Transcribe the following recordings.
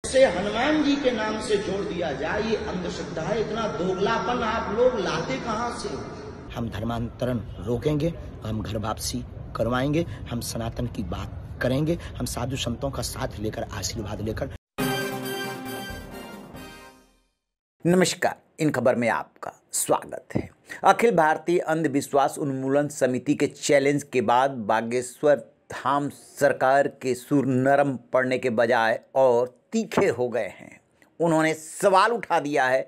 उसे हनुमान जी के नाम से जोड़ दिया जाए, ये अंधश्रद्धा है। इतना दोगलापन आप लोग लाते कहां से? हम धर्मांतरण रोकेंगे, हम घर वापसी करवाएंगे, हम सनातन की बात करेंगे, हम साधु संतों का साथ लेकर, आशीर्वाद लेकर। नमस्कार, इन खबर में आपका स्वागत है। अखिल भारतीय अंधविश्वास उन्मूलन समिति के चैलेंज के बाद बागेश्वर धाम सरकार के सुर नरम पड़ने के बजाय और तीखे हो गए हैं। उन्होंने सवाल उठा दिया है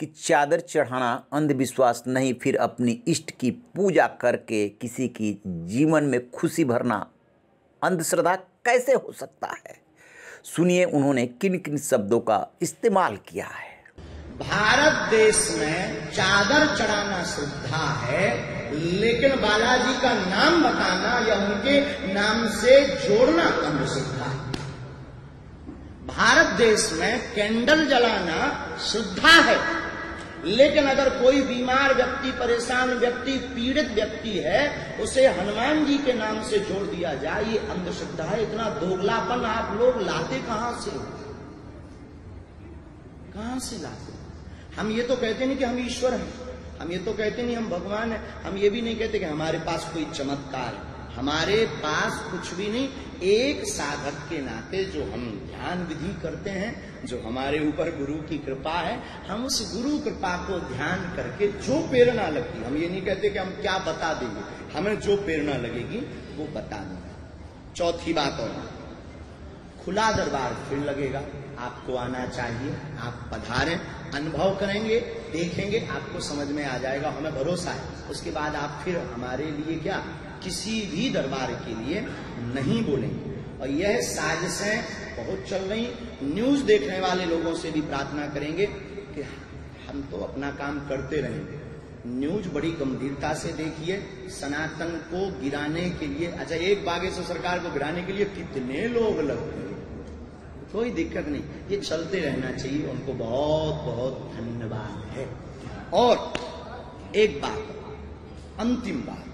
कि चादर चढ़ाना अंधविश्वास नहीं, फिर अपनी इष्ट की पूजा करके किसी की जीवन में खुशी भरना अंधश्रद्धा कैसे हो सकता है। सुनिए उन्होंने किन किन शब्दों का इस्तेमाल किया है। भारत देश में चादर चढ़ाना श्रद्धा है, लेकिन बालाजी का नाम बताना या उनके नाम से जोड़ना अंधश्रद्धा है। भारत देश में कैंडल जलाना श्रद्धा है, लेकिन अगर कोई बीमार व्यक्ति, परेशान व्यक्ति, पीड़ित व्यक्ति है, उसे हनुमान जी के नाम से जोड़ दिया जाए, ये अंधश्रद्धा है। इतना दोगलापन आप लोग लाते कहां से? कहां से लाते? हम ये तो कहते नहीं कि हम ईश्वर हैं, हम ये तो कहते नहीं हम भगवान हैं, हम ये भी नहीं कहते कि हमारे पास कोई चमत्कार है। हमारे पास कुछ भी नहीं। एक साधक के नाते जो हम ध्यान विधि करते हैं, जो हमारे ऊपर गुरु की कृपा है, हम उस गुरु कृपा को ध्यान करके जो प्रेरणा लगती, हम ये नहीं कहते कि हम क्या बता देंगे, हमें जो प्रेरणा लगेगी वो बता देंगे। चौथी बात और, खुला दरबार फिर लगेगा, आपको आना चाहिए। आप पधारें, अनुभव करेंगे, देखेंगे, आपको समझ में आ जाएगा, हमें भरोसा है। उसके बाद आप फिर हमारे लिए क्या, किसी भी दरबार के लिए नहीं बोलेंगे। और यह साजिशें बहुत चल रही। न्यूज देखने वाले लोगों से भी प्रार्थना करेंगे कि हम तो अपना काम करते रहेंगे, न्यूज बड़ी गंभीरता से देखिए। सनातन को गिराने के लिए, अच्छा, एक बागेश्वर सरकार को गिराने के लिए कितने लोग लगते हैं, कोई दिक्कत नहीं, ये चलते रहना चाहिए। उनको बहुत बहुत धन्यवाद है। और एक बात, अंतिम बात,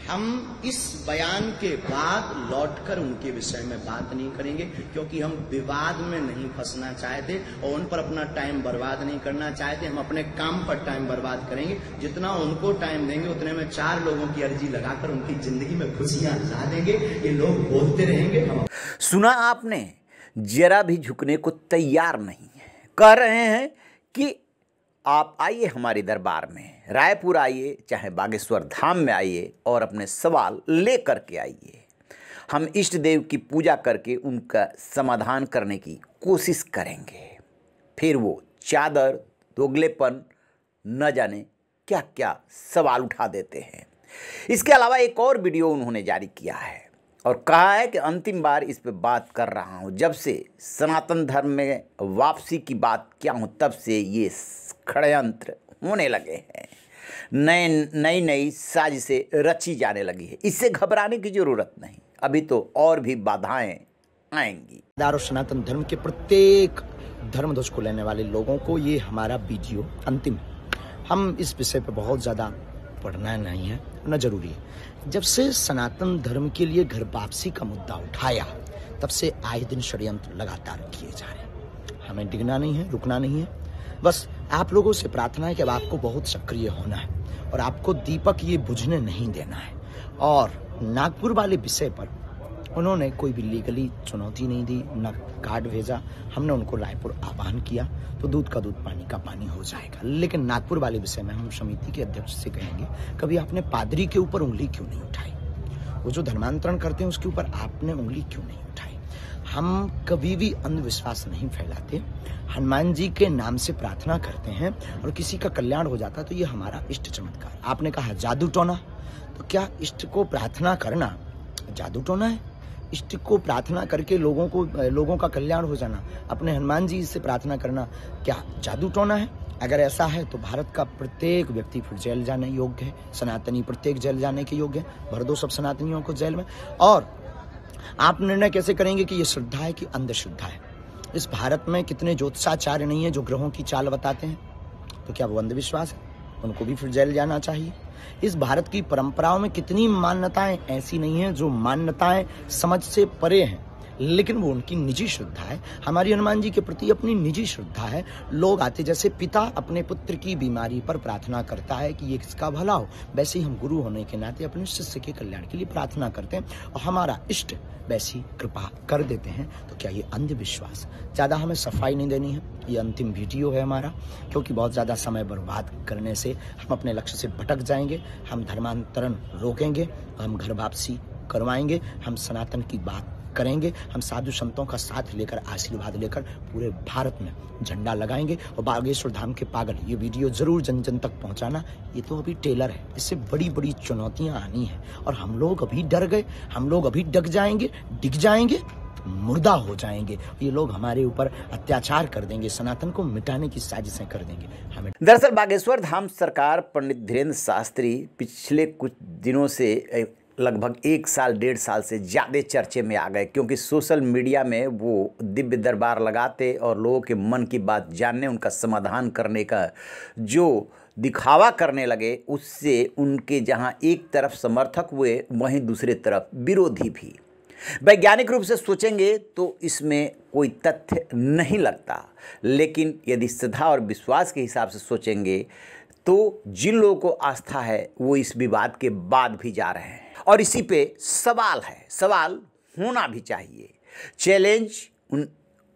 हम इस बयान के बाद लौटकर उनके विषय में बात नहीं करेंगे, क्योंकि हम विवाद में नहीं फंसना चाहते और उन पर अपना टाइम बर्बाद नहीं करना चाहते। हम अपने काम पर टाइम बर्बाद करेंगे। जितना उनको टाइम देंगे उतने में 4 लोगों की अर्जी लगाकर उनकी जिंदगी में खुशियां ला देंगे। ये लोग बोलते रहेंगे। सुना आपने, जरा भी झुकने को तैयार नहीं है। कह रहे हैं कि आप आइए हमारे दरबार में, रायपुर आइए, चाहे बागेश्वर धाम में आइए और अपने सवाल ले करके आइए। हम इष्ट देव की पूजा करके उनका समाधान करने की कोशिश करेंगे। फिर वो चादर, दोगलेपन, न जाने क्या क्या सवाल उठा देते हैं। इसके अलावा एक और वीडियो उन्होंने जारी किया है और कहा है कि अंतिम बार इस पे बात कर रहा हूँ। जब से सनातन धर्म में वापसी की बात किया हूँ, तब से ये षड्यंत्र होने लगे हैं, नई साजिशें रची जाने लगी है। इससे घबराने की जरूरत नहीं, अभी तो और भी बाधाएं आएंगी। और सनातन धर्म के प्रत्येक धर्म ध्वज को लेने वाले लोगों को ये हमारा वीडियो अंतिम है। हम इस विषय पर बहुत ज़्यादा पढ़ना नहीं है, न जरूरी है। जब से सनातन धर्म के लिए घर वापसी का मुद्दा उठाया, तब से आए दिन षड्यंत्र लगातार किए जा रहे हैं। हमें डिगना नहीं है, रुकना नहीं है। बस आप लोगों से प्रार्थना है कि अब आपको बहुत सक्रिय होना है और आपको दीपक ये बुझने नहीं देना है। और नागपुर वाले विषय पर उन्होंने कोई भी लीगली चुनौती नहीं दी, न कार्ड भेजा। हमने उनको रायपुर आह्वान किया तो दूध का दूध, पानी का पानी हो जाएगा। लेकिन नागपुर वाले विषय में हम समिति के अध्यक्ष से कहेंगे, कभी आपने पादरी के ऊपर उंगली क्यों नहीं उठाई? वो जो धर्मांतरण करते हैं उसके ऊपर आपने उंगली क्यों नहीं उठाई? हम कभी भी अंधविश्वास नहीं फैलाते। हनुमान जी के नाम से प्रार्थना करते हैं और किसी का कल्याण हो जाता तो ये हमारा इष्ट चमत्कार। आपने कहा जादू टोना, तो क्या इष्ट को प्रार्थना करना जादू टोना है? इष्ट को प्रार्थना करके लोगों का कल्याण हो जाना, अपने हनुमान जी से प्रार्थना करना, क्या जादू टोना है? अगर ऐसा है तो भारत का प्रत्येक व्यक्ति फिर जेल जाने योग्य है। सनातनी प्रत्येक जेल जाने के योग्य है। भर दो सब सनातनियों को जेल में। और आप निर्णय कैसे करेंगे कि ये श्रद्धा है कि अंधश्रद्धा है? इस भारत में कितने ज्योतिषाचार्य नहीं है जो ग्रहों की चाल बताते हैं, तो क्या वो अंधविश्वास है? उनको भी फिर जेल जाना चाहिए। इस भारत की परंपराओं में कितनी मान्यताएं ऐसी नहीं है जो मान्यताएं समझ से परे हैं। लेकिन वो उनकी निजी श्रद्धा है। हमारी हनुमान जी के प्रति अपनी निजी श्रद्धा है। लोग आते, जैसे पिता अपने पुत्र की बीमारी पर प्रार्थना करता है कि ये किसका भला हो, वैसे ही हम गुरु होने के नाते अपने शिष्य के कल्याण के लिए प्रार्थना करते हैं और हमारा इष्ट वैसी कृपा कर देते हैं। तो क्या ये अंधविश्वास? ज़्यादा हमें सफाई नहीं देनी है, ये अंतिम वीडियो है हमारा, क्योंकि बहुत ज़्यादा समय बर्बाद करने से हम अपने लक्ष्य से भटक जाएंगे। हम धर्मांतरण रोकेंगे, हम घर वापसी करवाएंगे, हम सनातन की बात करेंगे, हम साधु संतों का साथ लेकर, आशीर्वाद लेकर पूरे भारत में झंडा लगाएंगे। और बागेश्वर धाम के पागल, ये वीडियो जरूर जन जन तक पहुंचाना। ये तो अभी टेलर है, इससे बड़ी बड़ी चुनौतियां आनी है और हम लोग अभी डर गए, हम लोग अभी डिग जाएंगे, मुर्दा हो जाएंगे। ये लोग हमारे ऊपर अत्याचार कर देंगे, सनातन को मिटाने की साजिशें कर देंगे हमें। दरअसल बागेश्वर धाम सरकार पंडित धीरेन्द्र शास्त्री पिछले कुछ दिनों से लगभग 1 साल 1.5 साल से ज़्यादा चर्चे में आ गए, क्योंकि सोशल मीडिया में वो दिव्य दरबार लगाते और लोगों के मन की बात जानने, उनका समाधान करने का जो दिखावा करने लगे, उससे उनके जहां एक तरफ समर्थक हुए वहीं दूसरे तरफ विरोधी भी। वैज्ञानिक रूप से सोचेंगे तो इसमें कोई तथ्य नहीं लगता, लेकिन यदि श्रद्धा और विश्वास के हिसाब से सोचेंगे तो जिन लोगों को आस्था है वो इस विवाद के बाद भी जा रहे हैं। और इसी पे सवाल है, सवाल होना भी चाहिए, चैलेंज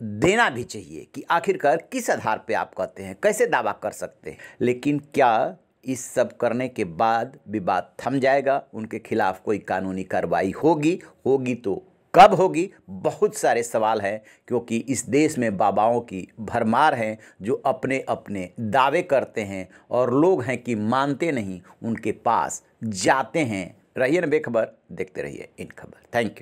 देना भी चाहिए कि आखिरकार किस आधार पे आप कहते हैं, कैसे दावा कर सकते हैं। लेकिन क्या इस सब करने के बाद विवाद थम जाएगा, उनके खिलाफ कोई कानूनी कार्रवाई होगी तो कब होगी? बहुत सारे सवाल हैं, क्योंकि इस देश में बाबाओं की भरमार है जो अपने अपने दावे करते हैं और लोग हैं कि मानते नहीं, उनके पास जाते हैं। रहिए न बेखबर, देखते रहिए इन खबर। Thank you.